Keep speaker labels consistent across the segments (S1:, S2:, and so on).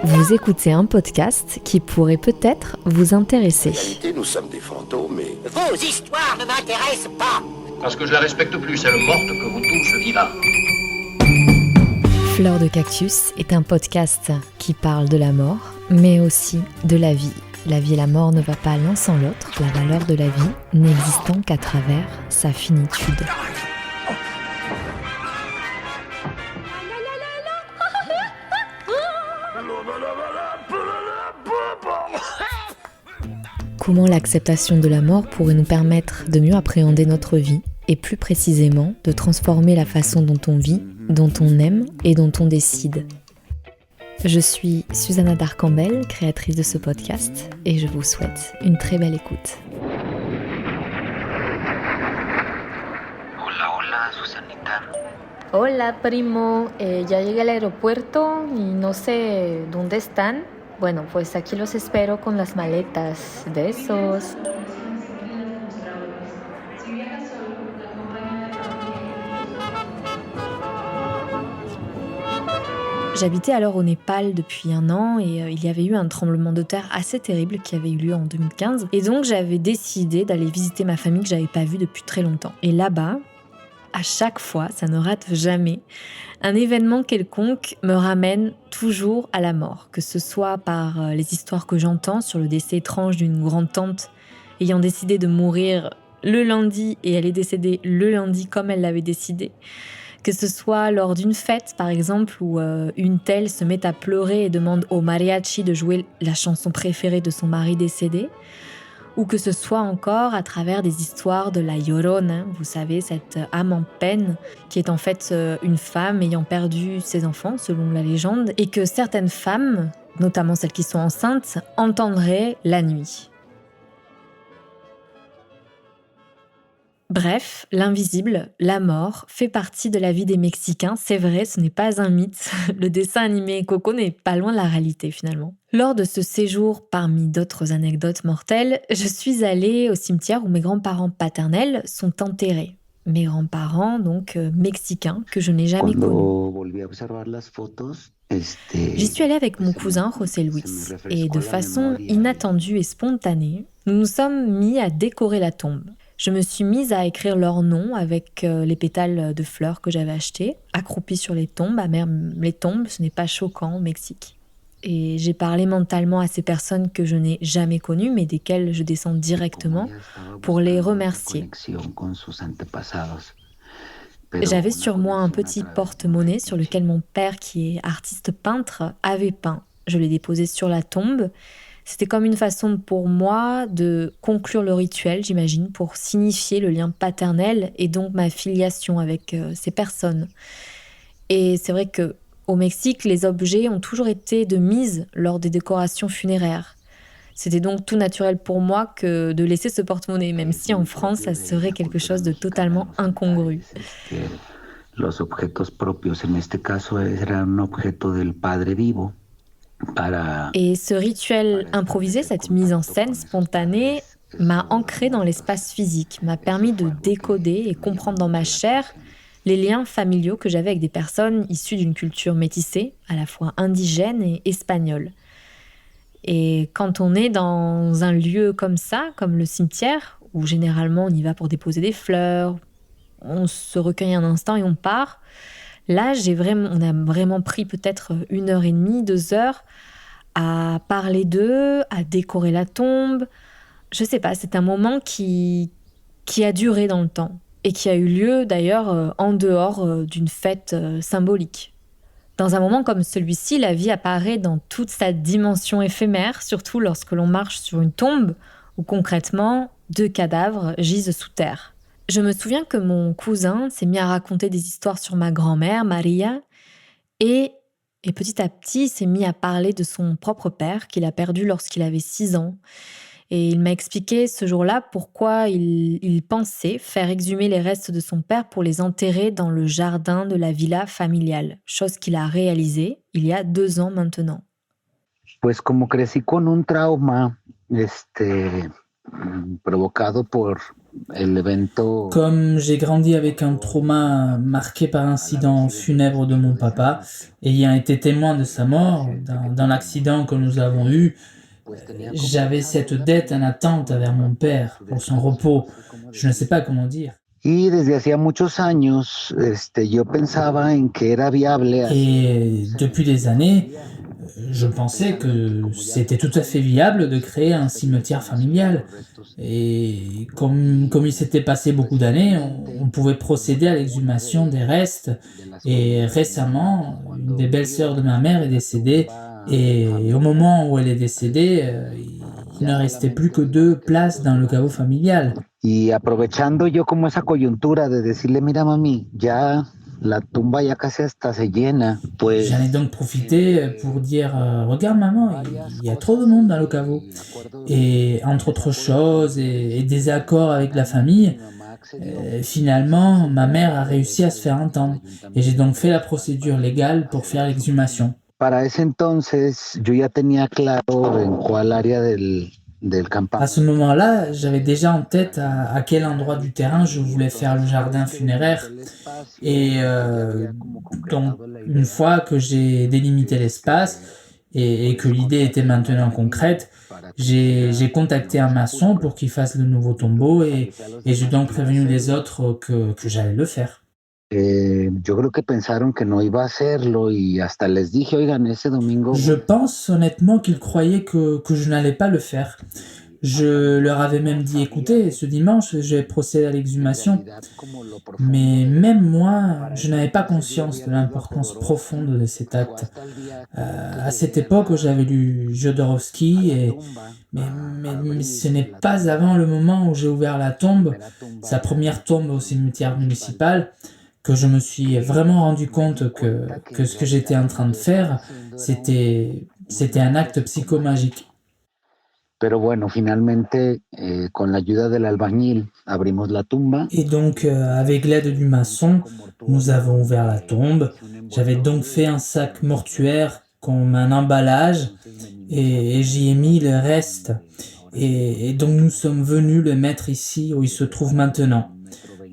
S1: Vous écoutez un podcast qui pourrait peut-être vous intéresser.
S2: En réalité, nous sommes des fantômes et...
S3: Vos histoires ne m'intéressent pas.
S4: Parce que je la respecte plus, celle morte, que vous tous vivants.
S1: Fleur de cactus est un podcast qui parle de la mort, mais aussi de la vie. La vie et la mort ne va pas l'un sans l'autre, la valeur de la vie n'existant qu'à travers sa finitude. Comment l'acceptation de la mort pourrait nous permettre de mieux appréhender notre vie et plus précisément de transformer la façon dont on vit, dont on aime et dont on décide. Je suis Susanna Darcambel, créatrice de ce podcast, et je vous souhaite une très belle écoute.
S4: Hola, hola, Susanita.
S5: Hola, primo. Ya llegué al aeropuerto y no sé dónde están. Bueno, pues aquí los espero con las maletas. Besos.
S1: J'habitais alors au Népal depuis 1 an et il y avait eu un tremblement de terre assez terrible qui avait eu lieu en 2015. Et donc j'avais décidé d'aller visiter ma famille que j'avais pas vue depuis très longtemps. Et là-bas, à chaque fois, ça ne rate jamais, un événement quelconque me ramène toujours à la mort, que ce soit par les histoires que j'entends sur le décès étrange d'une grande-tante ayant décidé de mourir le lundi et elle est décédée le lundi comme elle l'avait décidé, que ce soit lors d'une fête par exemple où une telle se met à pleurer et demande au mariachi de jouer la chanson préférée de son mari décédé, ou que ce soit encore à travers des histoires de la Llorona, vous savez, cette âme en peine, qui est en fait une femme ayant perdu ses enfants, selon la légende, et que certaines femmes, notamment celles qui sont enceintes, entendraient la nuit. Bref, l'invisible, la mort, fait partie de la vie des Mexicains. C'est vrai, ce n'est pas un mythe. Le dessin animé Coco n'est pas loin de la réalité finalement. Lors de ce séjour, parmi d'autres anecdotes mortelles, je suis allée au cimetière où mes grands-parents paternels sont enterrés. Mes grands-parents, donc mexicains, que je n'ai jamais connus. J'y suis allée avec mon cousin José Luis, et de façon inattendue et spontanée, nous nous sommes mis à décorer la tombe. Je me suis mise à écrire leurs noms avec les pétales de fleurs que j'avais achetés, accroupis sur les tombes. Les tombes, ce n'est pas choquant au Mexique. Et j'ai parlé mentalement à ces personnes que je n'ai jamais connues, mais desquelles je descends directement pour les remercier. J'avais sur moi un petit porte-monnaie sur lequel mon père, qui est artiste peintre, avait peint. Je l'ai déposé sur la tombe. C'était comme une façon pour moi de conclure le rituel, j'imagine, pour signifier le lien paternel et donc ma filiation avec ces personnes. Et c'est vrai qu'au Mexique, les objets ont toujours été de mise lors des décorations funéraires. C'était donc tout naturel pour moi que de laisser ce porte-monnaie, même si en France, ça serait quelque chose de totalement incongru.
S6: Los objetos propios, en este caso, era un objeto del padre vivo.
S1: Et ce rituel improvisé, cette mise en scène spontanée, m'a ancré dans l'espace physique, m'a permis de décoder et comprendre dans ma chair les liens familiaux que j'avais avec des personnes issues d'une culture métissée, à la fois indigène et espagnole. Et quand on est dans un lieu comme ça, comme le cimetière, où généralement on y va pour déposer des fleurs, on se recueille un instant et on part, là, on a vraiment pris peut-être 1h30, 2 heures à parler d'eux, à décorer la tombe. Je sais pas, c'est un moment qui a duré dans le temps et qui a eu lieu d'ailleurs en dehors d'une fête symbolique. Dans un moment comme celui-ci, la vie apparaît dans toute sa dimension éphémère, surtout lorsque l'on marche sur une tombe où concrètement 2 cadavres gisent sous terre. Je me souviens que mon cousin s'est mis à raconter des histoires sur ma grand-mère, Maria, et petit à petit, il s'est mis à parler de son propre père, qu'il a perdu lorsqu'il avait 6 ans. Et il m'a expliqué ce jour-là pourquoi il pensait faire exhumer les restes de son père pour les enterrer dans le jardin de la villa familiale, chose qu'il a réalisée il y a 2 ans maintenant.
S6: Pues como crecí con un trauma provocado por
S7: Comme j'ai grandi avec un trauma marqué par l'incident funèbre de mon papa, ayant été témoin de sa mort dans l'accident que nous avons eu, j'avais cette dette en attente envers mon père pour son repos. Je ne sais pas comment dire.
S6: Y desde hacía muchos años, yo pensaba en que era viable.
S7: Et depuis des années, je pensais que c'était tout à fait viable de créer un cimetière familial. Et comme il s'était passé beaucoup d'années, on pouvait procéder à l'exhumation des restes. Et récemment, une des belles-sœurs de ma mère est décédée. Et au moment où elle est décédée, il ne restait plus que 2 places dans le caveau familial.
S6: Y aprovechando yo como esa coyuntura de decirle, mira mami, ya la tumba ya casi hasta se llena, pues...
S7: J'en ai donc profité pour dire regarde maman, il y a trop de monde dans le caveau. Et entre autres choses et des accords avec la famille, finalement ma mère a réussi à se faire entendre. Et j'ai donc fait la procédure légale pour faire l'exhumation.
S6: Para ese entonces yo ya tenía claro en cuál área del campamento.
S7: À ce moment-là, j'avais déjà en tête à quel endroit du terrain je voulais faire le jardin funéraire. Et donc, une fois que j'ai délimité l'espace et que l'idée était maintenant concrète, j'ai contacté un maçon pour qu'il fasse le nouveau tombeau et j'ai donc prévenu les autres que j'allais le faire.
S6: Yo creo que pensaron que no iba a hacerlo y hasta les dije, oigan, ese domingo...
S7: Je pense honnêtement qu'ils croyaient que je n'allais pas le faire. Je leur avais même dit, écoutez, ce dimanche, j'ai procédé à l'exhumation. Mais même moi, je n'avais pas conscience de l'importance profonde de cet acte. À cette époque, j'avais lu Jodorowsky, mais ce n'est pas avant le moment où j'ai ouvert la tombe, sa première tombe au cimetière municipal, que je me suis vraiment rendu compte que ce que j'étais en train de faire, c'était un acte psychomagique.
S6: Pero bueno, finalmente, con la ayuda del albañil, abrimos la tumba.
S7: Et donc, avec l'aide du maçon, nous avons ouvert la tombe. J'avais donc fait un sac mortuaire comme un emballage et j'y ai mis le reste. Et donc, nous sommes venus le mettre ici où il se trouve maintenant,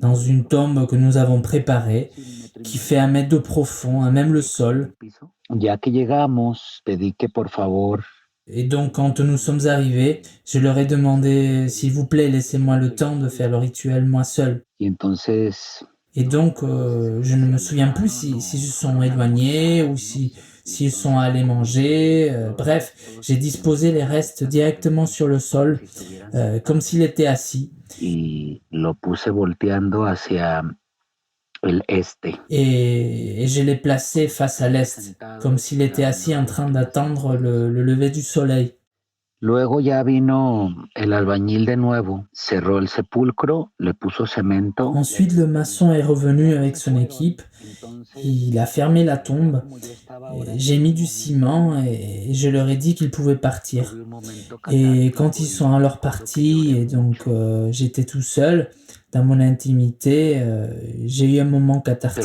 S7: dans une tombe que nous avons préparée, qui fait 1 mètre de profond, à même le sol.
S6: Ya que llegamos, pedí que por favor...
S7: Et donc, quand nous sommes arrivés, je leur ai demandé, s'il vous plaît, laissez-moi le temps de faire le rituel moi seul. Et donc, je ne me souviens plus s'ils se sont éloignés ou s'ils sont allés manger. Bref, j'ai disposé les restes directement sur le sol, comme s'il était assis.
S6: Y lo puse volteando hacia el este.
S7: Et je l'ai placé face à l'est, comme s'il était assis en train d'attendre le lever du soleil.
S6: Luego ya vino el albañil de nuevo, cerró el sepulcro, le puso cemento.
S7: Ensuite, le maçon est revenu avec son équipe. Il a fermé la tombe. J'ai mis du ciment et je leur ai dit qu'ils pouvaient partir. Et quand ils sont alors partis, et donc j'étais tout seul, dans mon intimité, j'ai eu un moment cathartique.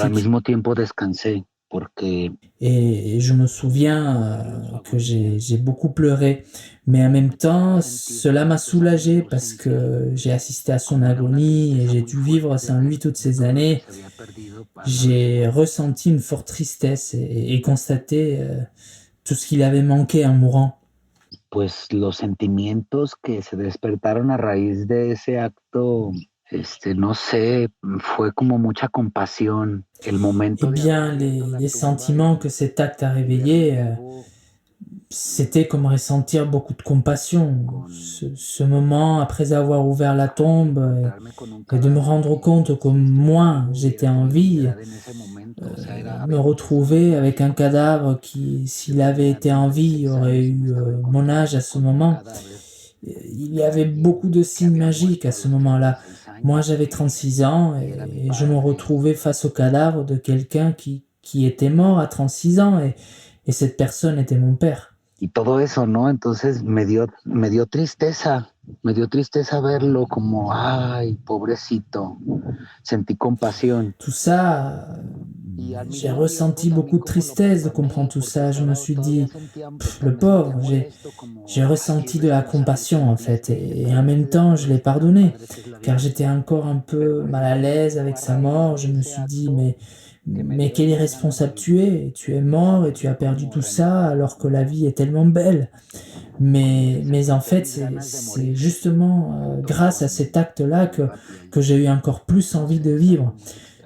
S7: Et je me souviens que j'ai beaucoup pleuré. Mais en même temps, cela m'a soulagé parce que j'ai assisté à son agonie et j'ai dû vivre sans lui toutes ces années. J'ai ressenti une forte tristesse et constaté tout ce qu'il avait manqué en mourant.
S6: Pues los sentimientos que se despertaron a raíz de ese acto, no sé, fue como mucha compasión. El momento.
S7: Eh bien, les sentiments que cet acte a réveillés, c'était comme ressentir beaucoup de compassion. Ce moment, après avoir ouvert la tombe et de me rendre compte que moi, j'étais en vie, me retrouver avec un cadavre qui, s'il avait été en vie, aurait eu mon âge à ce moment. Il y avait beaucoup de signes magiques à ce moment-là. Moi, j'avais 36 ans et je me retrouvais face au cadavre de quelqu'un qui était mort à 36 ans et cette personne était mon père.
S6: Y todo eso, ¿no? Entonces me dio tristeza verlo como, ay, pobrecito, sentí compasión.
S7: Tout ça j'ai ressenti beaucoup de tristesse de comprendre tout ça. Je me suis dit, le pauvre, j'ai ressenti de la compassion en fait. Et en même temps, je l'ai pardonné, car j'étais encore un peu mal à l'aise avec sa mort. Je me suis dit, mais quel irresponsable tu es. Tu es mort et tu as perdu tout ça alors que la vie est tellement belle. Mais en fait, c'est justement grâce à cet acte-là que j'ai eu encore plus envie de vivre.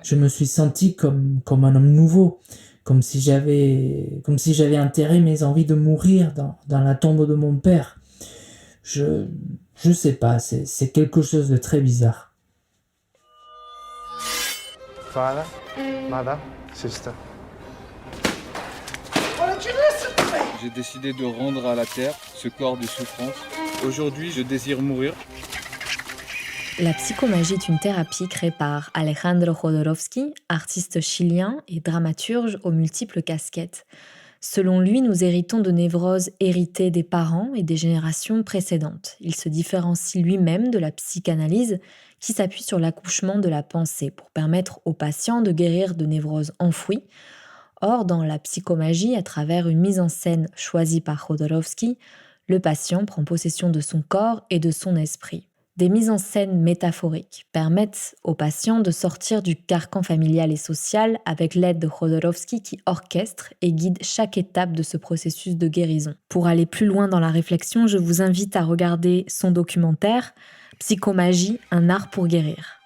S7: Je me suis senti comme un homme nouveau, comme si j'avais enterré mes envies de mourir dans la tombe de mon père. Je sais pas, c'est quelque chose de très bizarre.
S8: Father, mother, sister.
S9: J'ai décidé de rendre à la terre ce corps de souffrance. Aujourd'hui, je désire mourir.
S1: La psychomagie est une thérapie créée par Alejandro Jodorowsky, artiste chilien et dramaturge aux multiples casquettes. Selon lui, nous héritons de névroses héritées des parents et des générations précédentes. Il se différencie lui-même de la psychanalyse qui s'appuie sur l'accouchement de la pensée pour permettre aux patients de guérir de névroses enfouies. Or, dans la psychomagie, à travers une mise en scène choisie par Jodorowsky, le patient prend possession de son corps et de son esprit. Des mises en scène métaphoriques permettent aux patients de sortir du carcan familial et social avec l'aide de Jodorowsky qui orchestre et guide chaque étape de ce processus de guérison. Pour aller plus loin dans la réflexion, je vous invite à regarder son documentaire « Psychomagie, un art pour guérir ».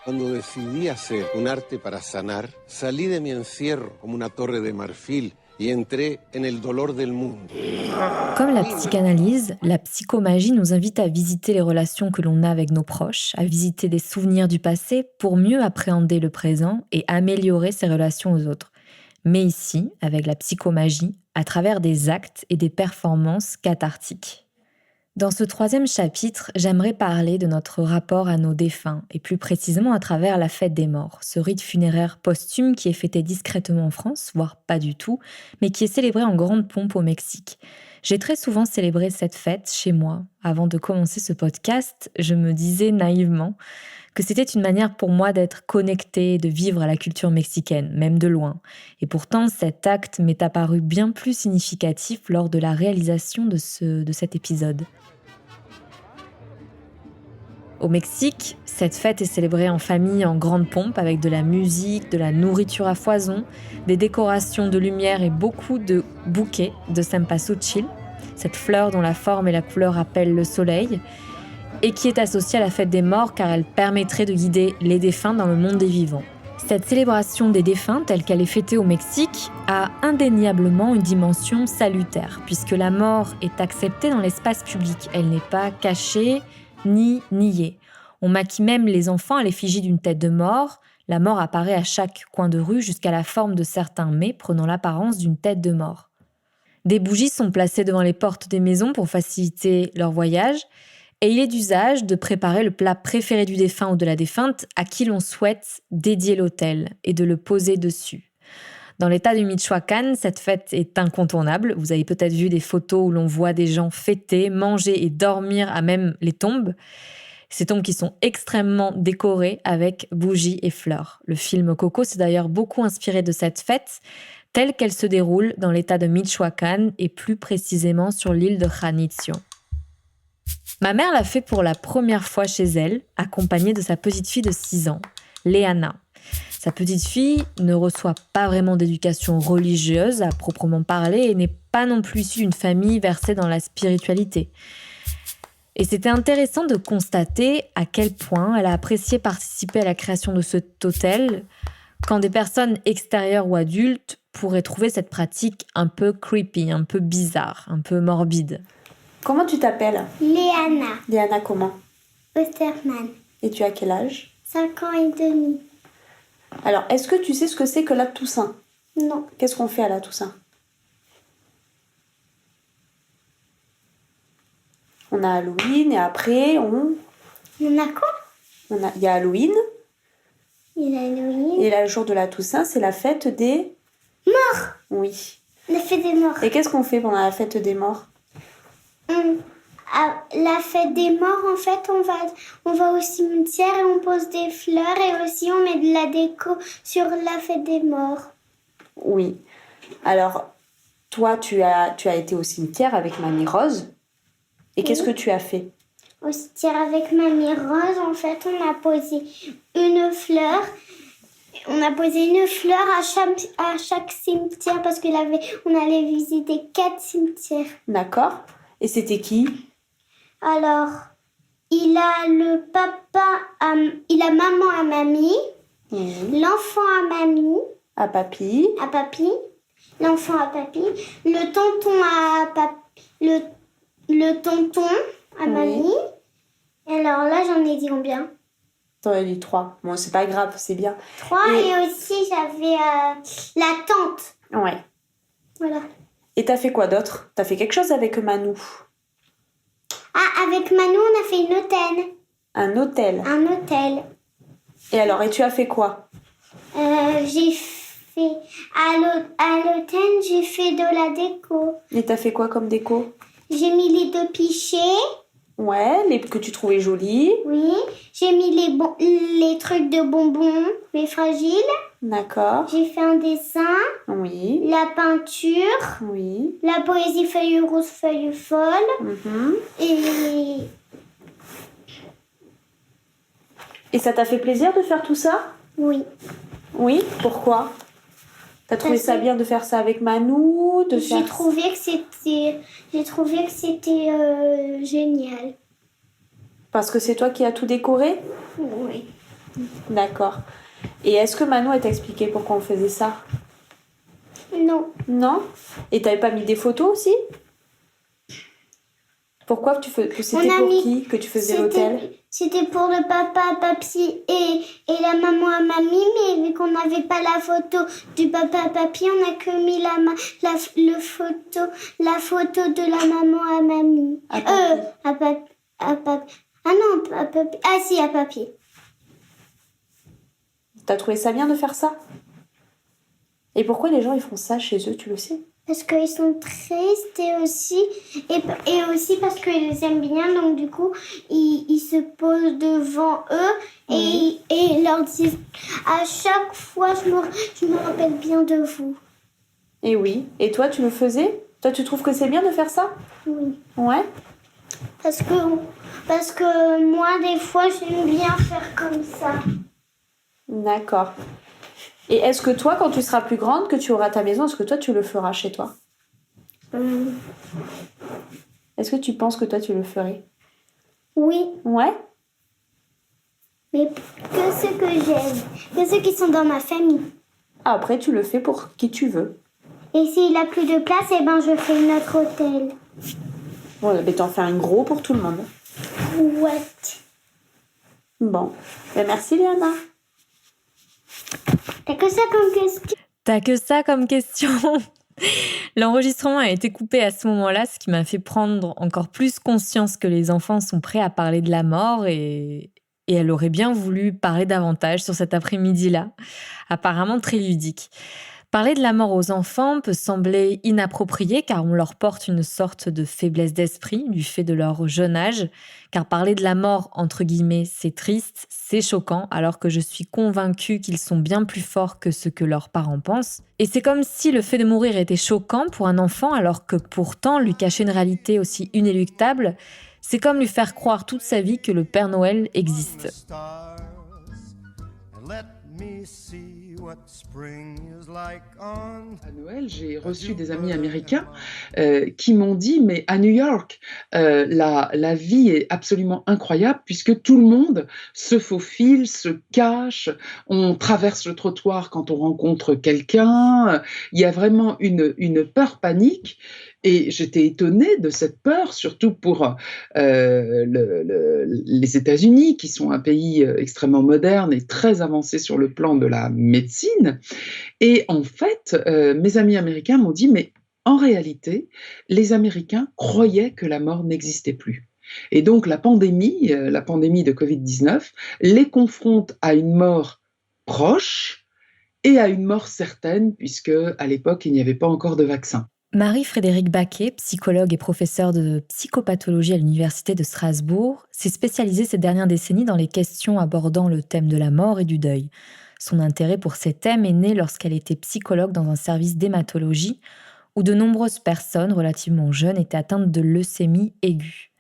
S2: Cuando decidí hacer un arte para sanar, salí de mi encierro como una torre de marfil y entré en el dolor del mundo.
S1: Comme la psychanalyse, la psychomagie nous invite à visiter les relations que l'on a avec nos proches, à visiter des souvenirs du passé pour mieux appréhender le présent et améliorer ses relations aux autres. Mais ici, avec la psychomagie, à travers des actes et des performances cathartiques. Dans ce 3e chapitre, j'aimerais parler de notre rapport à nos défunts, et plus précisément à travers la fête des morts, ce rite funéraire posthume qui est fêté discrètement en France, voire pas du tout, mais qui est célébré en grande pompe au Mexique. J'ai très souvent célébré cette fête chez moi. Avant de commencer ce podcast, je me disais naïvement que c'était une manière pour moi d'être connectée, de vivre à la culture mexicaine, même de loin. Et pourtant, cet acte m'est apparu bien plus significatif lors de la réalisation de cet épisode. Au Mexique, cette fête est célébrée en famille en grande pompe avec de la musique, de la nourriture à foison, des décorations de lumière et beaucoup de bouquets de cempasúchil, cette fleur dont la forme et la couleur rappellent le soleil, et qui est associée à la fête des morts car elle permettrait de guider les défunts dans le monde des vivants. Cette célébration des défunts, telle qu'elle est fêtée au Mexique, a indéniablement une dimension salutaire, puisque la mort est acceptée dans l'espace public. Elle n'est pas cachée ni niée. On maquille même les enfants à l'effigie d'une tête de mort. La mort apparaît à chaque coin de rue jusqu'à la forme de certains mets prenant l'apparence d'une tête de mort. Des bougies sont placées devant les portes des maisons pour faciliter leur voyage. Et il est d'usage de préparer le plat préféré du défunt ou de la défunte à qui l'on souhaite dédier l'autel et de le poser dessus. Dans l'état du Michoacán, cette fête est incontournable. Vous avez peut-être vu des photos où l'on voit des gens fêter, manger et dormir à même les tombes. Ces tombes qui sont extrêmement décorées avec bougies et fleurs. Le film Coco s'est d'ailleurs beaucoup inspiré de cette fête, telle qu'elle se déroule dans l'état de Michoacán et plus précisément sur l'île de Janitzio. Ma mère l'a fait pour la première fois chez elle, accompagnée de sa petite fille de 6 ans, Léana. Sa petite fille ne reçoit pas vraiment d'éducation religieuse à proprement parler et n'est pas non plus issue d'une famille versée dans la spiritualité. Et c'était intéressant de constater à quel point elle a apprécié participer à la création de cet autel, quand des personnes extérieures ou adultes pourraient trouver cette pratique un peu creepy, un peu bizarre, un peu morbide.
S10: Comment tu t'appelles ?
S11: Léana.
S10: Léana comment ?
S11: Osterman.
S10: Et tu as quel âge ?
S11: 5 ans et demi.
S10: Alors, est-ce que tu sais ce que c'est que la Toussaint ?
S11: Non.
S10: Qu'est-ce qu'on fait à la Toussaint ? On a Halloween et après on...
S11: On a quoi ?
S10: Il y a Halloween.
S11: Il y a Halloween.
S10: Et là, le jour de la Toussaint, c'est la fête des...
S11: Morts.
S10: Oui.
S11: La fête des morts.
S10: Et qu'est-ce qu'on fait pendant la fête des morts ?
S11: à la fête des morts, en fait, on va au cimetière et on pose des fleurs et aussi on met de la déco sur la fête des morts.
S10: Oui. Alors, toi, tu as été au cimetière avec Mamie Rose. Et qu'est-ce que tu as fait?
S11: Au cimetière avec Mamie Rose, en fait, on a posé une fleur. On a posé une fleur à chaque cimetière parce on allait visiter 4 cimetières.
S10: D'accord. Et c'était qui?
S11: Alors, il a le papa, il a maman à mamie, l'enfant à mamie,
S10: à papy,
S11: l'enfant à papy, le tonton à papy, le tonton à mamie. Et alors là, j'en ai dit combien?
S10: T'en as dit 3. Bon, c'est pas grave, c'est bien.
S11: 3 et aussi j'avais la tante.
S10: Ouais.
S11: Voilà.
S10: Et t'as fait quoi d'autre? T'as fait quelque chose avec Manou?
S11: Ah, avec Manou, on a fait une hôtel.
S10: Un hôtel?
S11: Un hôtel.
S10: Et alors, et tu as fait quoi?
S11: J'ai fait... À l'hôtel, j'ai fait de la déco.
S10: Et t'as fait quoi comme déco?
S11: J'ai mis les 2 pichets.
S10: Ouais, que tu trouvais jolis.
S11: Oui. J'ai mis les trucs de bonbons, les fragiles.
S10: D'accord.
S11: J'ai fait un dessin.
S10: Oui.
S11: La peinture.
S10: Oui.
S11: La poésie feuille rose, feuille folle.
S10: Et ça t'a fait plaisir de faire tout ça?
S11: Oui.
S10: Oui, pourquoi? T'as trouvé ça bien de faire ça avec Manou?
S11: J'ai trouvé que c'était génial.
S10: Parce que c'est toi qui as tout décoré?
S11: Oui.
S10: D'accord. Et est-ce que Manou t'a expliqué pourquoi on faisait ça?
S11: Non.
S10: Non? Et t'avais pas mis des photos aussi? Pourquoi c'était pour qui que tu faisais l'hôtel?
S11: C'était pour le papa, papy et la maman à mamie, mais vu qu'on n'avait pas la photo du papa à papy, on a que mis la photo de la maman à mamie. À papy. Ah non, à papy. Ah si, à papy.
S10: T'as trouvé ça bien de faire ça? Et pourquoi les gens ils font ça chez eux, tu le sais?
S11: Parce qu'ils sont tristes et aussi parce qu'ils les aiment bien, donc du coup ils se posent devant eux et leur disent à chaque fois je me rappelle bien de vous.
S10: Et oui. Et toi tu le faisais? Toi tu trouves que c'est bien de faire ça?
S11: Oui.
S10: Ouais.
S11: Parce que moi des fois j'aime bien faire comme ça.
S10: D'accord. Et est-ce que toi, quand tu seras plus grande, que tu auras ta maison, est-ce que toi, tu le feras chez toi? Est-ce que tu penses que toi, tu le ferais?
S11: Oui.
S10: Ouais?
S11: Mais que ceux que j'aime, que ceux qui sont dans ma famille.
S10: Après, tu le fais pour qui tu veux.
S11: Et s'il a plus de place, je fais notre hôtel.
S10: Bon, mais t'en fais un gros pour tout le monde.
S11: Ouais.
S10: Bon. Ben, merci, Léana.
S11: T'as que ça comme question?
S1: T'as que ça comme question? L'enregistrement a été coupé à ce moment-là, ce qui m'a fait prendre encore plus conscience que les enfants sont prêts à parler de la mort et elle aurait bien voulu parler davantage sur cet après-midi-là, apparemment très ludique. Parler de la mort aux enfants peut sembler inapproprié car on leur porte une sorte de faiblesse d'esprit du fait de leur jeune âge, car parler de la mort, entre guillemets, c'est triste, c'est choquant, alors que je suis convaincue qu'ils sont bien plus forts que ce que leurs parents pensent. Et c'est comme si le fait de mourir était choquant pour un enfant, alors que pourtant lui cacher une réalité aussi inéluctable, c'est comme lui faire croire toute sa vie que le Père Noël existe.
S12: À Noël, j'ai reçu des amis américains qui m'ont dit, mais à New York, la vie est absolument incroyable puisque tout le monde se faufile, se cache, on traverse le trottoir quand on rencontre quelqu'un, il y a vraiment une peur panique. Et j'étais étonnée de cette peur, surtout pour les États-Unis, qui sont un pays extrêmement moderne et très avancé sur le plan de la médecine. Et en fait, mes amis américains m'ont dit, mais en réalité, les Américains croyaient que la mort n'existait plus. Et donc la pandémie de Covid-19, les confronte à une mort proche et à une mort certaine, puisque à l'époque, il n'y avait pas encore de vaccin.
S1: Marie-Frédérique Baquet, psychologue et professeure de psychopathologie à l'Université de Strasbourg, s'est spécialisée ces dernières décennies dans les questions abordant le thème de la mort et du deuil. Son intérêt pour ces thèmes est né lorsqu'elle était psychologue dans un service d'hématologie où de nombreuses personnes relativement jeunes étaient atteintes de leucémie aiguë.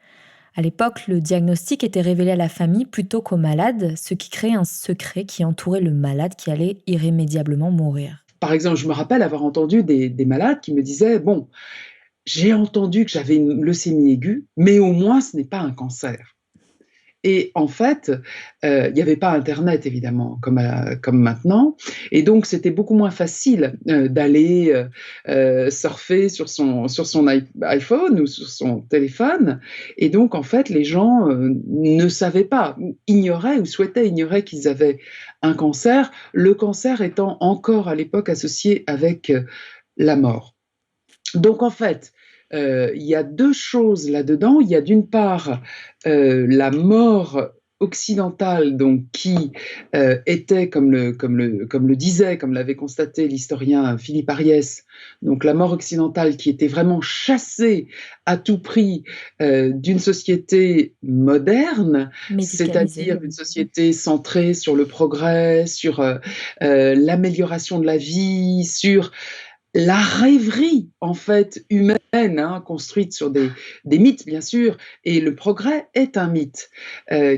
S1: À l'époque, le diagnostic était révélé à la famille plutôt qu'aux malades, ce qui créait un secret qui entourait le malade qui allait irrémédiablement mourir.
S12: Par exemple, je me rappelle avoir entendu des malades qui me disaient « Bon, j'ai entendu que j'avais une leucémie aiguë, mais au moins ce n'est pas un cancer. » Et en fait, il n'y avait pas Internet, évidemment, comme maintenant. Et donc, c'était beaucoup moins facile d'aller surfer sur son iPhone ou sur son téléphone. Et donc, en fait, les gens ne savaient pas, ignoraient ou souhaitaient ignorer qu'ils avaient un cancer, le cancer étant encore à l'époque associé avec la mort. Donc, en fait, il y a deux choses là-dedans. Il y a d'une part la mort occidentale, donc qui était, comme l'avait constaté l'historien Philippe Ariès, donc la mort occidentale qui était vraiment chassée à tout prix d'une société moderne, c'est-à-dire une société centrée sur le progrès, sur l'amélioration de la vie, sur la rêverie, en fait, humaine, construite sur des mythes, bien sûr, et le progrès est un mythe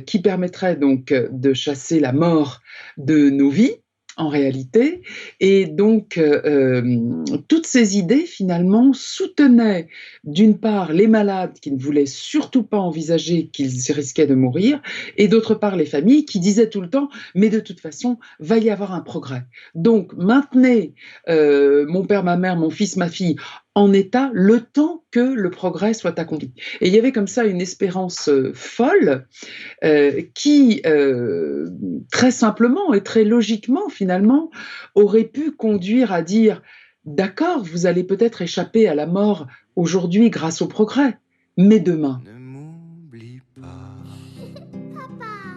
S12: qui permettrait donc de chasser la mort de nos vies, en réalité, et donc toutes ces idées, finalement, soutenaient d'une part les malades qui ne voulaient surtout pas envisager qu'ils risquaient de mourir, et d'autre part les familles qui disaient tout le temps « mais de toute façon, va y avoir un progrès. Donc maintenez mon père, ma mère, mon fils, ma fille en état le temps que le progrès soit accompli. » Et il y avait comme ça une espérance folle qui, très simplement et très logiquement finalement, aurait pu conduire à dire « d'accord, vous allez peut-être échapper à la mort aujourd'hui grâce au progrès, mais demain. »
S13: Ne m'oublie pas,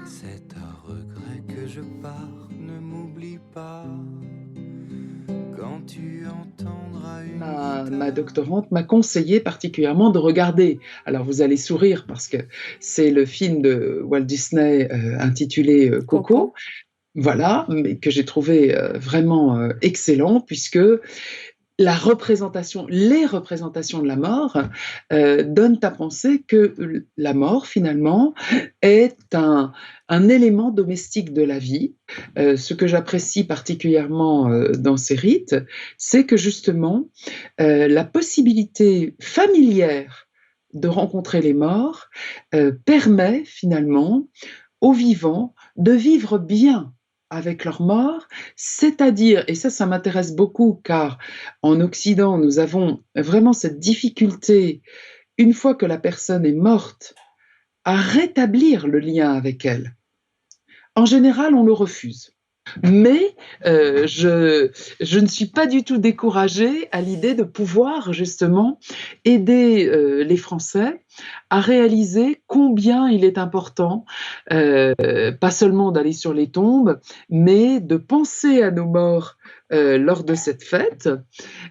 S13: c'est un regret que je pars, ne m'oublie pas. Quand tu entendras
S12: Ma doctorante m'a conseillé particulièrement de regarder. Alors vous allez sourire parce que c'est le film de Walt Disney intitulé Coco. Voilà, mais que j'ai trouvé vraiment excellent puisque les représentations de la mort donnent à penser que la mort, finalement, est un élément domestique de la vie. Ce que j'apprécie particulièrement dans ces rites, c'est que justement, la possibilité familière de rencontrer les morts permet finalement aux vivants de vivre bien avec leur mort, c'est-à-dire, et ça m'intéresse beaucoup, car en Occident, nous avons vraiment cette difficulté, une fois que la personne est morte, à rétablir le lien avec elle. En général, on le refuse. Mais je ne suis pas du tout découragée à l'idée de pouvoir justement aider les Français à réaliser combien il est important, pas seulement d'aller sur les tombes, mais de penser à nos morts lors de cette fête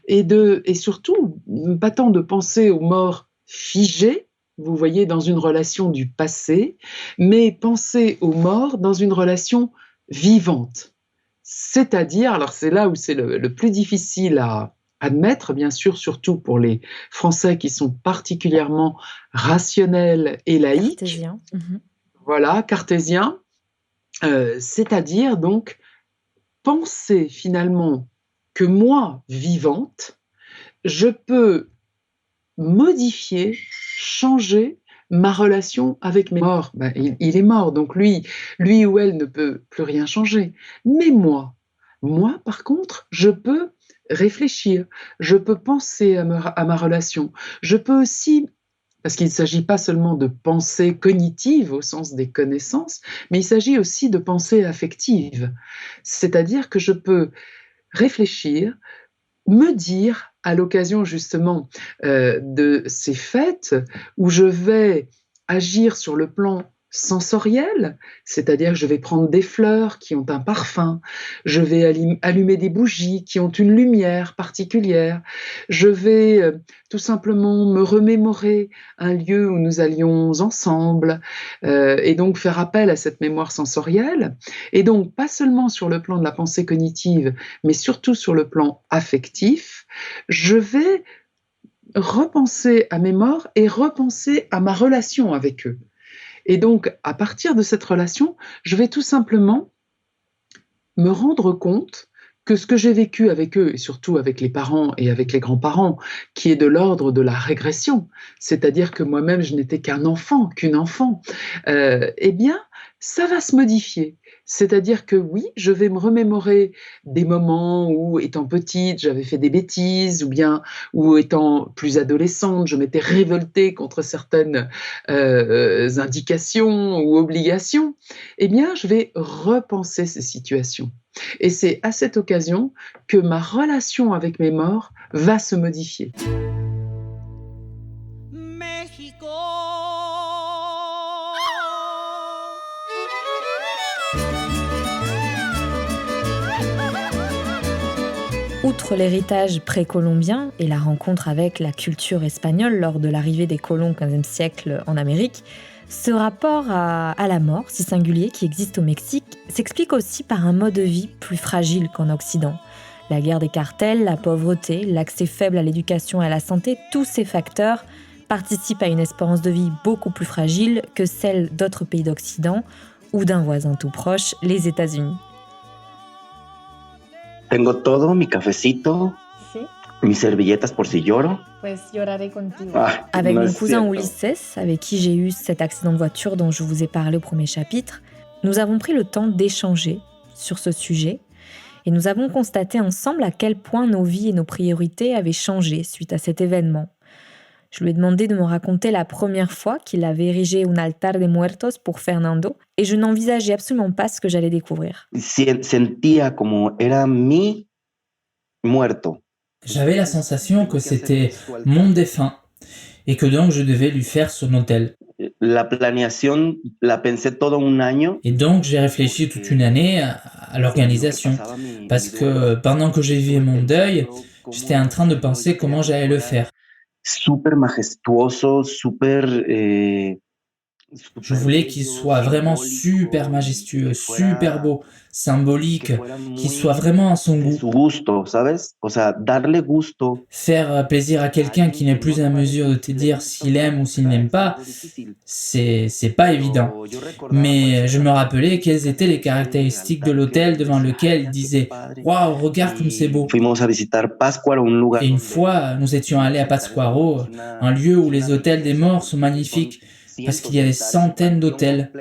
S12: et surtout, pas tant de penser aux morts figés, vous voyez, dans une relation du passé, mais penser aux morts dans une relation vivante. C'est-à-dire, alors c'est là où c'est le plus difficile à admettre, bien sûr, surtout pour les Français qui sont particulièrement rationnels et laïques.
S1: Cartésien.
S12: Voilà, cartésiens. C'est-à-dire, donc, penser finalement que moi, vivante, je peux modifier, changer ma relation avec mes morts. Il est mort, donc lui ou elle ne peut plus rien changer. Mais moi, par contre, je peux réfléchir, je peux penser à ma relation, je peux aussi, parce qu'il ne s'agit pas seulement de pensée cognitive au sens des connaissances, mais il s'agit aussi de pensée affective. C'est-à-dire que je peux réfléchir, me dire, à l'occasion justement de ces fêtes où je vais agir sur le plan sensorielle, c'est-à-dire que je vais prendre des fleurs qui ont un parfum, je vais allumer des bougies qui ont une lumière particulière, je vais tout simplement me remémorer un lieu où nous allions ensemble et donc faire appel à cette mémoire sensorielle. Et donc, pas seulement sur le plan de la pensée cognitive, mais surtout sur le plan affectif, je vais repenser à mes morts et repenser à ma relation avec eux. Et donc, à partir de cette relation, je vais tout simplement me rendre compte que ce que j'ai vécu avec eux, et surtout avec les parents et avec les grands-parents, qui est de l'ordre de la régression, c'est-à-dire que moi-même, je n'étais qu'une enfant, eh bien, ça va se modifier. C'est-à-dire que oui, je vais me remémorer des moments où, étant petite, j'avais fait des bêtises, ou bien, où étant plus adolescente, je m'étais révoltée contre certaines indications ou obligations. Eh bien, je vais repenser ces situations. Et c'est à cette occasion que ma relation avec mes morts va se modifier.
S1: Outre l'héritage précolombien et la rencontre avec la culture espagnole lors de l'arrivée des colons au XVe siècle en Amérique, ce rapport à la mort, si singulier, qui existe au Mexique, s'explique aussi par un mode de vie plus fragile qu'en Occident. La guerre des cartels, la pauvreté, l'accès faible à l'éducation et à la santé, tous ces facteurs participent à une espérance de vie beaucoup plus fragile que celle d'autres pays d'Occident ou d'un voisin tout proche, les États-Unis.
S14: Tengo todo, mi cafecito,
S1: ¿Sí?
S14: mis servilletas por si lloro.
S1: Pues lloraré contigo.
S14: Ah,
S1: Avec
S14: no
S1: mon
S14: es
S1: cousin
S14: cierto.
S1: Ulysse, avec qui j'ai eu cet accident de voiture dont je vous ai parlé au premier chapitre, nous avons pris le temps d'échanger sur ce sujet et nous avons constaté ensemble à quel point nos vies et nos priorités avaient changé suite à cet événement. Je lui ai demandé de me raconter la première fois qu'il avait érigé un altar de muertos pour Fernando et je n'envisageais absolument pas ce que j'allais découvrir.
S14: Sentía como era mi muerto.
S7: J'avais la sensation que c'était mon défunt et que donc je devais lui faire son autel.
S14: La planeación la pensé todo un año.
S7: Et donc j'ai réfléchi toute une année à l'organisation parce que pendant que j'ai vécu mon deuil, j'étais en train de penser comment j'allais le faire.
S14: Super majestuoso, super.
S7: Je voulais qu'il soit vraiment super majestueux, super beau, symbolique, qu'il soit vraiment à son goût.
S14: Gusto, ¿sabes? O sea, darle gusto.
S7: Faire plaisir à quelqu'un qui n'est plus en mesure de te dire s'il aime ou s'il n'aime pas, c'est pas évident. Mais je me rappelais quelles étaient les caractéristiques de l'hôtel devant lequel il disait « Waouh, regarde comme c'est beau !»
S14: Fuimos a visitar Pátzcuaro, un lugar.
S7: Et une fois, nous étions allés à Pátzcuaro, un lieu où les hôtels des morts sont magnifiques, parce qu'il y a des centaines d'hôtels.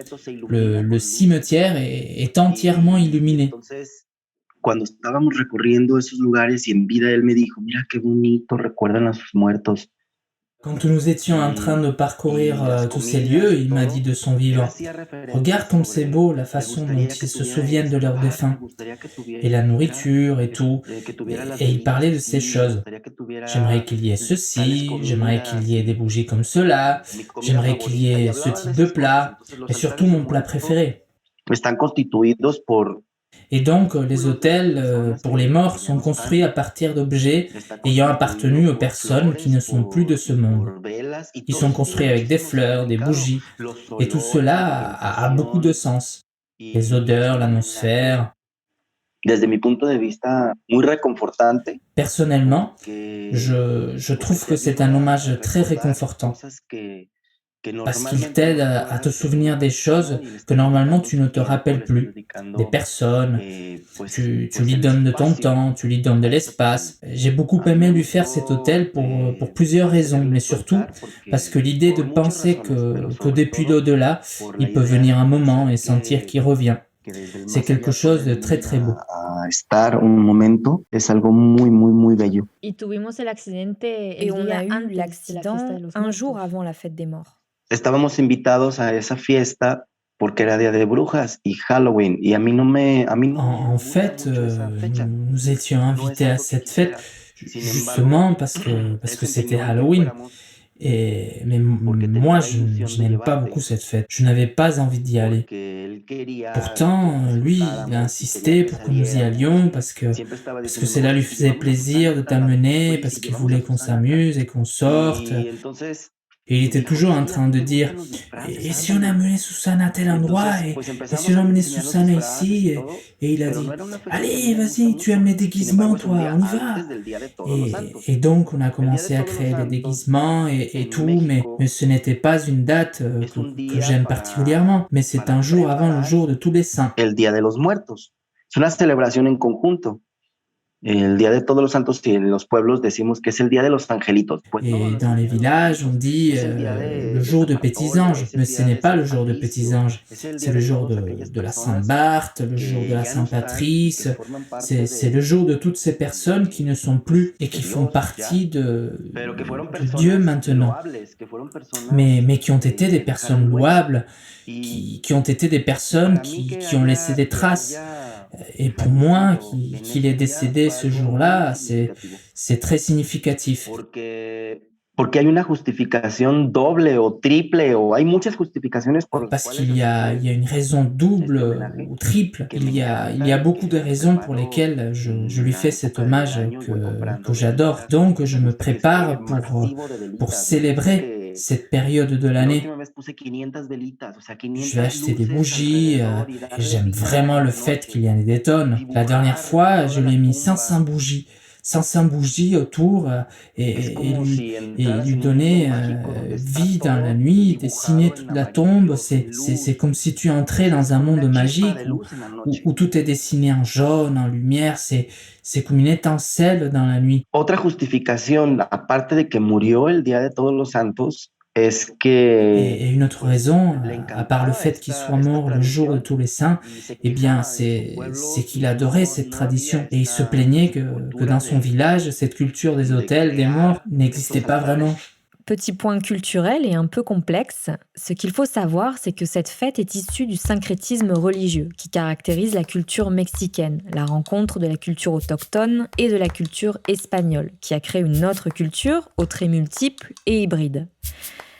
S7: Le cimetière est entièrement illuminé.
S14: Cuando estábamos recorriendo esos lugares y en vida él me dijo, mira qué bonito, recuerdan a sus muertos.
S7: Quand nous étions en train de parcourir tous ces lieux, il m'a dit de son vivant, regarde comme c'est beau la façon dont ils se souviennent de leurs défunts, et la nourriture et tout, et il parlait de ces choses. J'aimerais qu'il y ait ceci, j'aimerais qu'il y ait des bougies comme cela, j'aimerais qu'il y ait ce type de plat, et surtout mon plat préféré.
S14: Están constituidos por.
S7: Et donc, les hôtels pour les morts sont construits à partir d'objets ayant appartenu aux personnes qui ne sont plus de ce monde. Ils sont construits avec des fleurs, des bougies, et tout cela a beaucoup de sens. Les odeurs, l'atmosphère.
S14: Desde mi punto de vista, muy reconfortante.
S7: Personnellement, je trouve que c'est un hommage très réconfortant. Parce qu'il t'aide à te souvenir des choses que normalement tu ne te rappelles plus, des personnes, tu lui donnes de ton temps, tu lui donnes de l'espace. J'ai beaucoup aimé lui faire cet hôtel pour plusieurs raisons, mais surtout parce que l'idée de penser que depuis l'au-delà, il peut venir un moment et sentir qu'il revient. C'est quelque chose de très très beau.
S14: Estar un momento es algo muy, muy, muy bello.
S1: Et on a eu l'accident un jour avant la fête des morts.
S14: Estábamos invitados a esa fiesta porque era Día de Brujas y Halloween y a mí no me.
S7: En fait, nous étions invités à cette fête justement parce que c'était Halloween. Mais moi, je n'aime pas beaucoup cette fête. Je n'avais pas envie d'y aller. Pourtant, lui, il a insisté pour que nous y allions parce que cela lui faisait plaisir de t'amener, parce qu'il voulait qu'on s'amuse et qu'on sorte. Et il était toujours en train de dire et si on amenait Susana à tel endroit et si on amenait Susana ici et il a dit allez vas-y tu aimes les déguisements toi on y va et donc on a commencé à créer des déguisements et tout mais ce n'était pas une date que j'aime particulièrement mais c'est un jour avant le jour de tous les saints.
S14: El Día de los Muertos. Es una celebración en conjunto. El Día de Todos los Santos, y en los pueblos decimos que es el Día de los Angelitos.
S7: Et dans les villages, on dit le jour de Petits Anges, mais ce n'est pas le jour de Petits Anges, c'est le jour de la Sainte Barthe, le jour de la Sainte Patrice, c'est le jour de toutes ces personnes qui ne sont plus et qui font partie de Dieu maintenant, mais qui ont été des personnes louables, qui ont été des personnes qui ont laissé des traces. Et pour moi, qu'il est décédé ce jour-là, c'est très significatif.
S14: Porque hay una justificación doble o triple o hay muchas justificaciones por
S7: Parce qu'il y a une raison double ou triple. Il y a beaucoup de raisons pour lesquelles je lui fais cet hommage que j'adore. Donc je me prépare pour célébrer cette période de l'année. Je vais acheter des bougies et j'aime vraiment le fait qu'il y en ait des tonnes. La dernière fois, je lui ai mis 500 bougies. 500 bougies autour et lui donner vie dans la nuit, dessiner toute la tombe. C'est comme si tu entrais dans un monde magique où tout est dessiné en jaune, en lumière. C'est comme une étincelle dans la nuit.
S14: Otra justificación, aparte de que murió el Día de Todos los Santos,
S7: Et une autre raison, à part le fait qu'il soit mort le jour de tous les saints, eh bien c'est qu'il adorait cette tradition et il se plaignait que dans son village, cette culture des autels, des morts, n'existait pas vraiment.
S1: Petit point culturel et un peu complexe, ce qu'il faut savoir, c'est que cette fête est issue du syncrétisme religieux qui caractérise la culture mexicaine, la rencontre de la culture autochtone et de la culture espagnole, qui a créé une autre culture aux traits multiples et hybrides.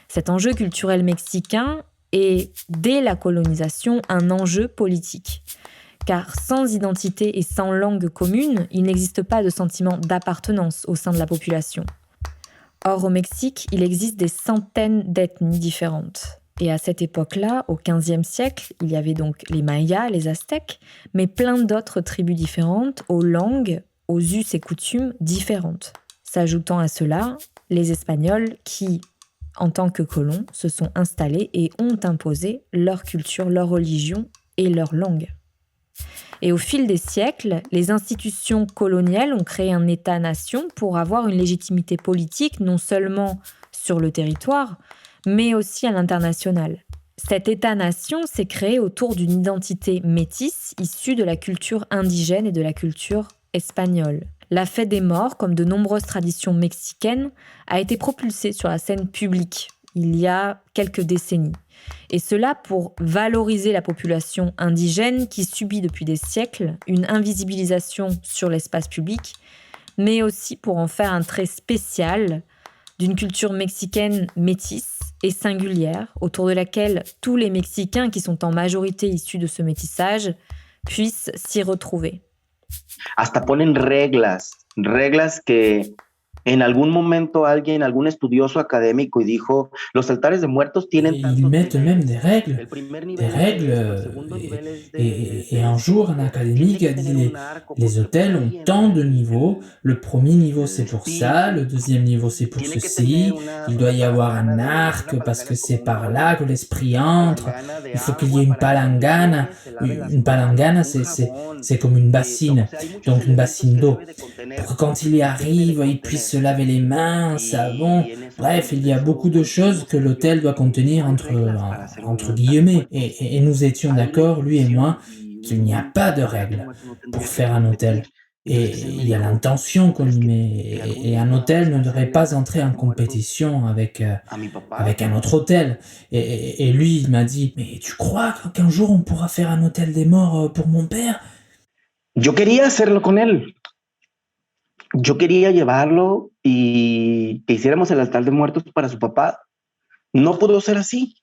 S1: Cet enjeu culturel mexicain est, dès la colonisation, un enjeu politique. Car sans identité et sans langue commune, il n'existe pas de sentiment d'appartenance au sein de la population. Or, au Mexique, il existe des centaines d'ethnies différentes. Et à cette époque-là, au XVe siècle, il y avait donc les Mayas, les Aztèques, mais plein d'autres tribus différentes, aux langues, aux us et coutumes différentes. S'ajoutant à cela, les Espagnols qui, en tant que colons, se sont installés et ont imposé leur culture, leur religion et leur langue. Et au fil des siècles, les institutions coloniales ont créé un État-nation pour avoir une légitimité politique non seulement sur le territoire, mais aussi à l'international. Cet État-nation s'est créé autour d'une identité métisse issue de la culture indigène et de la culture espagnole. La fête des morts, comme de nombreuses traditions mexicaines, a été propulsée sur la scène publique il y a quelques décennies. Et cela pour valoriser la population indigène qui subit depuis des siècles une invisibilisation sur l'espace public, mais aussi pour en faire un trait spécial d'une culture mexicaine métisse et singulière, autour de laquelle tous les Mexicains qui sont en majorité issus de ce métissage puissent s'y retrouver.
S14: Hasta ponen reglas que en algún momento algún estudioso académico y dijo, los altares de muertos tienen tantos
S7: ils mettent même des règles, et un jour un académique a dit les autels ont tant de niveaux, le premier niveau c'est pour ça, le deuxième niveau c'est pour ceci, il doit y avoir un arc parce que c'est par là que l'esprit entre, il faut qu'il y ait une palangana c'est comme une bassine, donc une bassine d'eau, pour que quand il y arrive, il puisse se laver les mains, savon, bref, il y a beaucoup de choses que l'autel doit contenir entre guillemets. Et nous étions d'accord, lui et moi, qu'il n'y a pas de règles pour faire un autel. Et il y a l'intention qu'on y met. Et un autel ne devrait pas entrer en compétition avec un autre autel. Et lui, il m'a dit, mais tu crois qu'un jour on pourra faire un autel des morts pour mon père?
S14: Yo quería hacerlo con él. yo quería llevarlo y que hiciéramos el altar de muertos para su papá. No pudo ser así.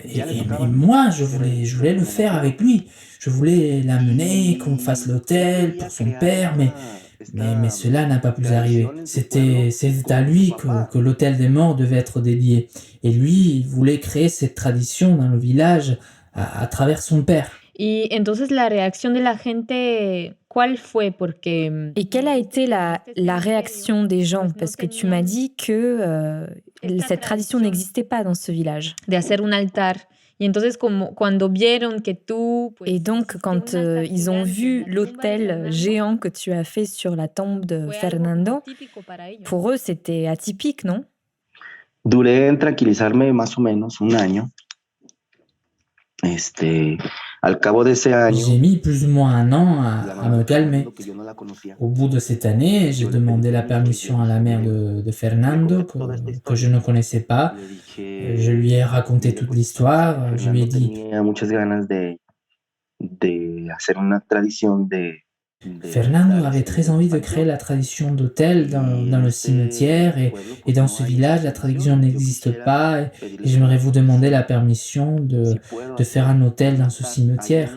S7: Et moi, je voulais le faire avec lui. Je voulais l'amener, qu'on fasse l'autel pour son père, mais cela n'a pas pu arriver. C'était à lui que l'autel des morts devait être dédié. Et lui, il voulait créer cette tradition dans le village à travers son père.
S1: Y entonces la reacción de la gente, ¿cuál fue? Porque... Et quelle a été la réaction des gens? Parce que tu m'as dit que cette tradition n'existait pas dans ce village, de hacer un altar. Y entonces, como cuando vieron que tú... Et donc, quand ils ont vu l'autel géant que tu as fait sur la tombe de Fernando, pour eux, c'était atypique, non?
S14: Duré en tranquilizarme más o menos un año. Al cabo de ese año,
S7: j'ai mis plus ou moins un an à me calmer. Au bout de cette année, j'ai demandé la permission à la mère de Fernando, que je ne connaissais pas. Je lui ai raconté toute l'histoire. Je lui ai dit...
S14: tenía muchas ganas de hacer una tradición
S7: Fernando avait très envie de créer la tradition d'autel dans le cimetière et dans ce village, la tradition n'existe pas et j'aimerais vous demander la permission de faire un autel dans ce cimetière.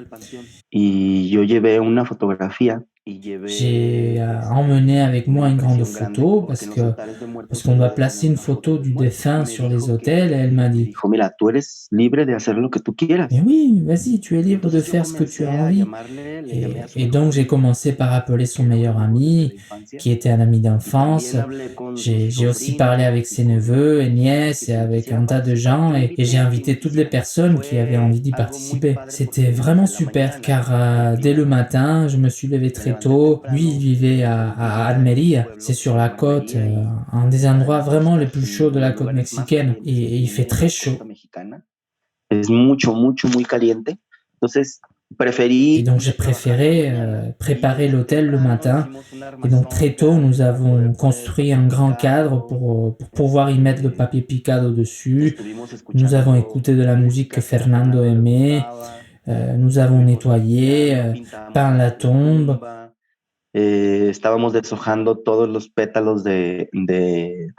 S14: Y yo llevé una fotografía.
S7: J'ai emmené avec moi une grande photo parce qu'on doit placer une photo du défunt sur les autels et elle m'a dit
S14: Dijo, mira, tú eres libre de hacer lo que tú quieras.
S7: mais oui, vas-y, tu es libre de faire ce que tu as envie. Et donc j'ai commencé par appeler son meilleur ami, qui était un ami d'enfance. J'ai aussi parlé avec ses neveux et nièces et avec un tas de gens et j'ai invité toutes les personnes qui avaient envie d'y participer. C'était vraiment super car dès le matin, je me suis levé très tôt. Lui, il vivait à Almería, c'est sur la côte, un des endroits vraiment les plus chauds de la côte mexicaine et il fait très chaud.
S14: Es mucho, muy caliente. Entonces, preferí...
S7: Et donc j'ai préféré préparer l'autel le matin. Et donc très tôt, nous avons construit un grand cadre pour pouvoir y mettre le papier picado dessus. Nous avons écouté de la musique que Fernando aimait. Nous avons nettoyé, peint la tombe.
S14: Estábamos deshojando todos los pétalos de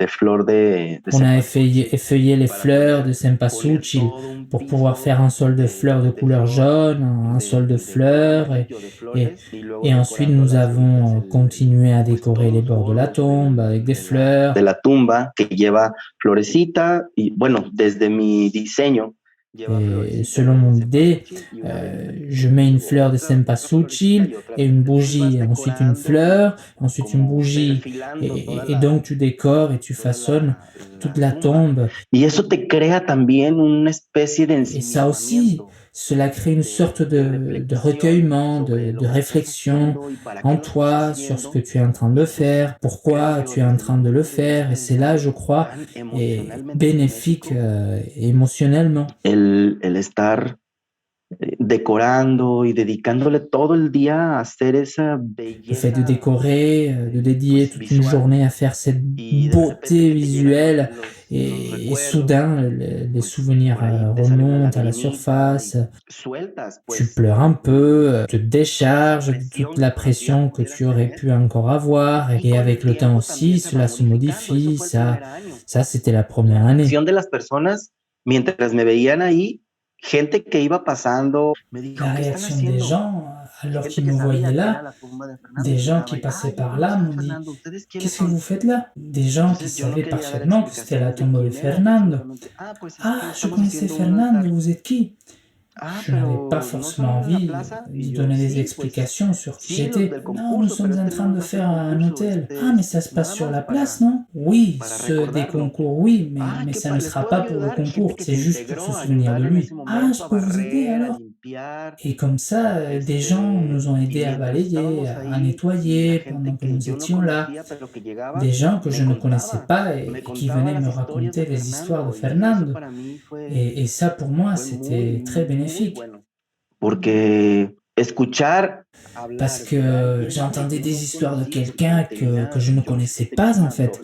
S14: flor de
S7: On a effeuillé les fleurs de cempasúchil pour pouvoir faire un sol de fleurs de couleur jaune, un sol de fleurs et ensuite nous avons continué à décorer les bords de la tombe avec des fleurs.
S14: De la tumba que lleva florecita y bueno, desde mi diseño.
S7: Et selon mon idée, je mets une fleur de cempasúchil et une bougie, ensuite une fleur, ensuite une bougie, et donc tu décores et tu façonnes toute la tombe.
S14: Y eso te crea también una especie de
S7: Et ça aussi, cela crée une sorte de recueillement, de réflexion en toi sur ce que tu es en train de faire, pourquoi tu es en train de le faire, et c'est là, je crois, est bénéfique émotionnellement.
S14: El estar decorando y dedicándole todo el día a hacer esa belleza.
S7: Le fait de décorer, de dédier toute une journée à faire cette beauté visuelle et soudain les souvenirs remontent à la surface. Tu pleures un peu, te décharges de toute la pression que tu aurais pu encore avoir et avec le temps aussi, cela se modifie. Ça c'était la première année.
S14: De las personas mientras me veían ahí. Gente que iba pasando,
S7: la réaction des gens, alors qu'ils me voyaient là, des gens qui passaient par là m'ont dit « Qu'est-ce que vous faites là ?» Des gens qui savaient parfaitement que c'était la tombe de Fernando. « Ah, je connaissais Fernando, vous êtes qui ?» Je n'avais pas forcément envie de donner des explications sur qui j'étais. Non, nous sommes en train de faire un hôtel. Ah, mais ça se passe sur la place, non? Oui, des concours, oui, mais ça ne sera pas pour le concours, c'est juste pour se souvenir de lui. Ah, je peux vous aider alors? Et comme ça, des gens nous ont aidés à balayer, à nettoyer pendant que nous étions là. Des gens que je ne connaissais pas et qui venaient me raconter les histoires de Fernando. Et ça, pour moi, c'était très bénéfique.
S14: Porque escuchar
S7: parce que j'entendais des histoires de quelqu'un que je ne connaissais pas en fait.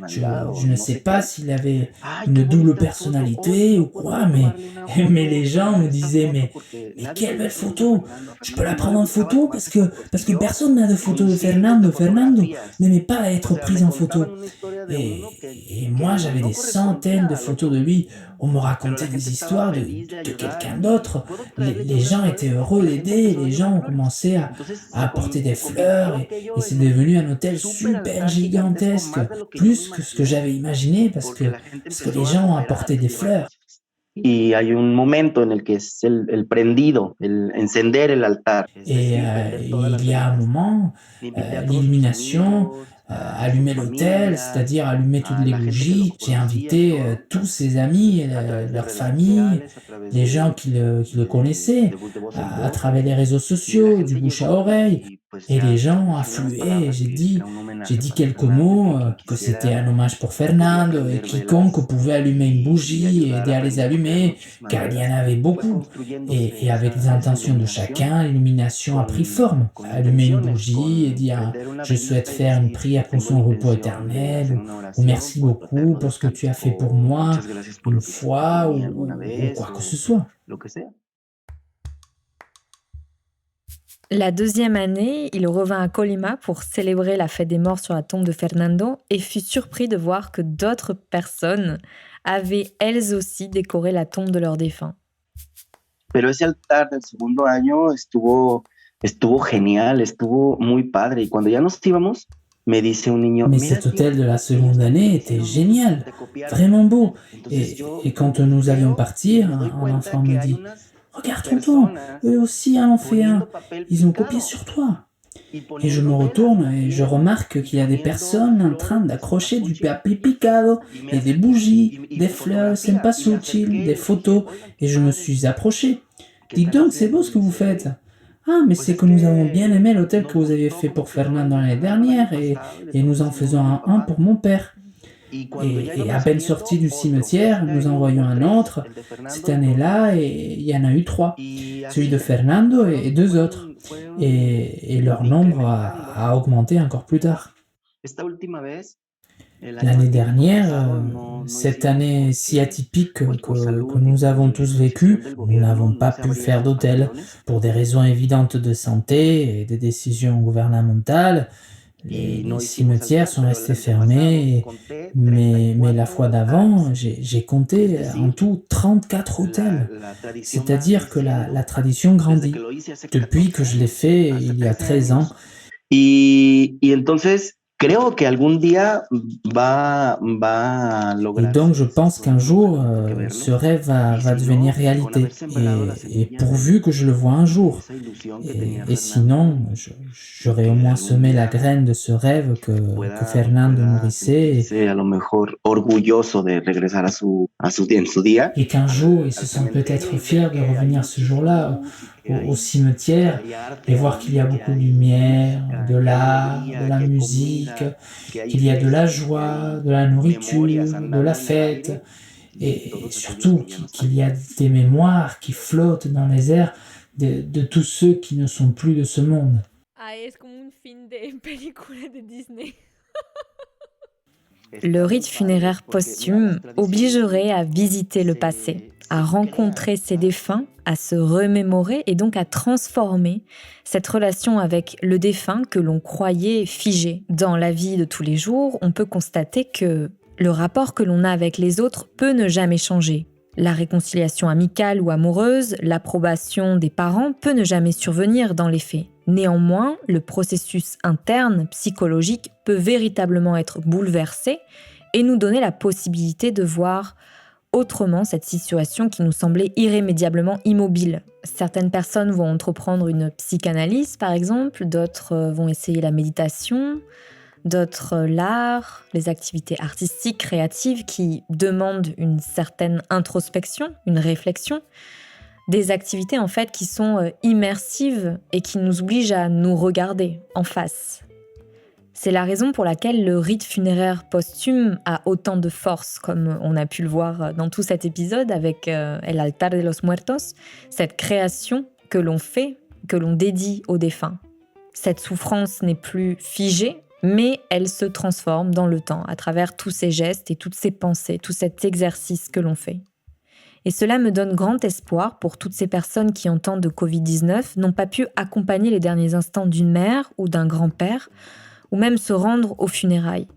S7: Je ne sais pas s'il avait une double personnalité ou quoi, mais les gens me disaient mais quelle belle photo! Je peux la prendre en photo parce que personne n'a de photo de Fernando. Fernando n'aimait pas être pris en photo. Et moi j'avais des centaines de photos de lui. On me racontait des histoires de quelqu'un d'autre. Les gens étaient heureux d'aider, les gens ont commencé à apporter des fleurs et c'est devenu un hôtel super gigantesque, plus que ce que j'avais imaginé parce que les gens ont apporté des fleurs.
S14: Y hay un momento en el que es el prendido, el encender el altar.
S7: Et il y a un moment, l'illumination, allumer l'hôtel, c'est-à-dire allumer toutes les bougies. J'ai invité tous ses amis, leur famille, les gens qui le connaissaient, à travers les réseaux sociaux, du bouche à oreille. Et les gens ont afflué. J'ai dit quelques mots, que c'était un hommage pour Fernando et quiconque pouvait allumer une bougie et aider à les allumer, car il y en avait beaucoup. Et avec les intentions de chacun, l'illumination a pris forme. Allumer une bougie et dire « Je souhaite faire une prière pour son repos éternel » ou « Merci beaucoup pour ce que tu as fait pour moi une fois » ou quoi que ce soit.
S1: La deuxième année, il revint à Colima pour célébrer la fête des morts sur la tombe de Fernando et fut surpris de voir que d'autres personnes avaient elles aussi décoré la tombe de leur défunt.
S14: Pero ese altar del segundo año estuvo genial, estuvo muy padre. Y cuando ya nos íbamos, me dice un niño...
S7: Mais cet hôtel de la seconde année était génial, vraiment beau. Et quand nous allions partir, un enfant me dit « Regarde tonton, eux aussi en ont fait un, ils ont copié sur toi. » Et je me retourne et je remarque qu'il y a des personnes en train d'accrocher du papier picado et des bougies, des fleurs, cempasúchil, des photos. Et je me suis approché. Dites donc, c'est beau ce que vous faites. Ah, mais c'est que nous avons bien aimé l'hôtel que vous aviez fait pour Fernando l'année dernière et nous en faisons un pour mon père. Et à peine sortis du cimetière, nous en voyons un autre. Cette année-là, il y en a eu 3. Celui de Fernando et 2 autres. Et leur nombre a augmenté encore plus tard. L'année dernière, cette année si atypique que nous avons tous vécue, nous n'avons pas pu faire d'hôtel. Pour des raisons évidentes de santé et des décisions gouvernementales, les cimetières sont restés fermés, mais la fois d'avant, j'ai compté en tout 34 hôtels. C'est-à-dire que la tradition grandit, depuis que je l'ai fait il y a 13 ans.
S14: Y entonces, creo que algún día va a lograr.
S7: Et donc je pense qu'un jour, ce rêve va devenir réalité, et pourvu que je le vois un jour. Et sinon, j'aurais au moins semé la graine de ce rêve que Fernando nourrissait. Et qu'un jour, il se sent peut-être fier de revenir ce jour-là au cimetière et voir qu'il y a beaucoup de lumière, de l'art, de la musique, qu'il y a de la joie, de la nourriture, de la fête, et surtout qu'il y a des mémoires qui flottent dans les airs de tous ceux qui ne sont plus de ce monde.
S1: Ah, es como un fin de película de Disney. Le rite funéraire posthume obligerait à visiter le passé, à rencontrer ses défunts, à se remémorer et donc à transformer cette relation avec le défunt que l'on croyait figée. Dans la vie de tous les jours, on peut constater que le rapport que l'on a avec les autres peut ne jamais changer. La réconciliation amicale ou amoureuse, l'approbation des parents peut ne jamais survenir dans les faits. Néanmoins, le processus interne, psychologique, peut véritablement être bouleversé et nous donner la possibilité de voir autrement cette situation qui nous semblait irrémédiablement immobile. Certaines personnes vont entreprendre une psychanalyse, par exemple, d'autres vont essayer la méditation, d'autres l'art, les activités artistiques, créatives qui demandent une certaine introspection, une réflexion. Des activités en fait qui sont immersives et qui nous obligent à nous regarder en face. C'est la raison pour laquelle le rite funéraire posthume a autant de force, comme on a pu le voir dans tout cet épisode avec El Altar de los Muertos, cette création que l'on fait que l'on dédie aux défunts. Cette souffrance n'est plus figée, mais elle se transforme dans le temps à travers tous ces gestes et toutes ces pensées, tout cet exercice que l'on fait. Et cela me donne grand espoir pour toutes ces personnes qui, en temps de Covid-19, n'ont pas pu accompagner les derniers instants d'une mère ou d'un grand-père, ou même se rendre aux funérailles.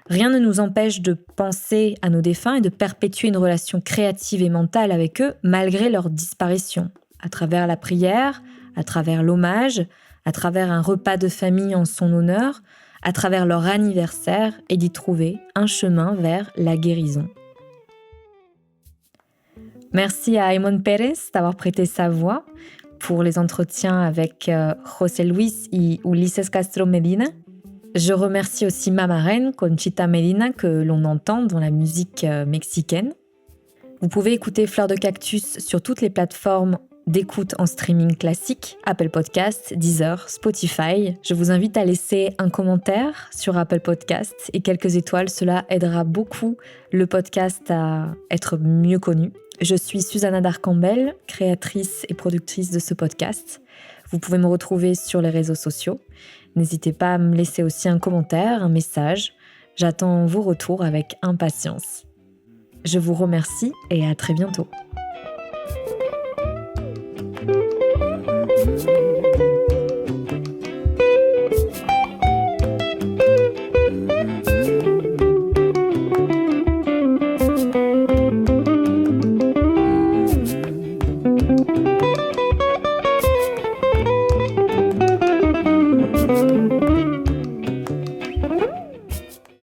S1: Rien ne nous empêche de penser à nos défunts et de perpétuer une relation créative et mentale avec eux malgré leur disparition, à travers la prière, à travers l'hommage, à travers un repas de famille en son honneur, à travers leur anniversaire et d'y trouver un chemin vers la guérison. Merci à Aymon Pérez d'avoir prêté sa voix pour les entretiens avec José Luis et Ulises Castro Medina. Je remercie aussi ma marraine, Conchita Medina, que l'on entend dans la musique mexicaine. Vous pouvez écouter Fleur de Cactus sur toutes les plateformes d'écoute en streaming classique, Apple Podcasts, Deezer, Spotify. Je vous invite à laisser un commentaire sur Apple Podcasts et quelques étoiles. Cela aidera beaucoup le podcast à être mieux connu. Je suis Susanna Darcambel, créatrice et productrice de ce podcast. Vous pouvez me retrouver sur les réseaux sociaux. N'hésitez pas à me laisser aussi un commentaire, un message. J'attends vos retours avec impatience. Je vous remercie et à très bientôt.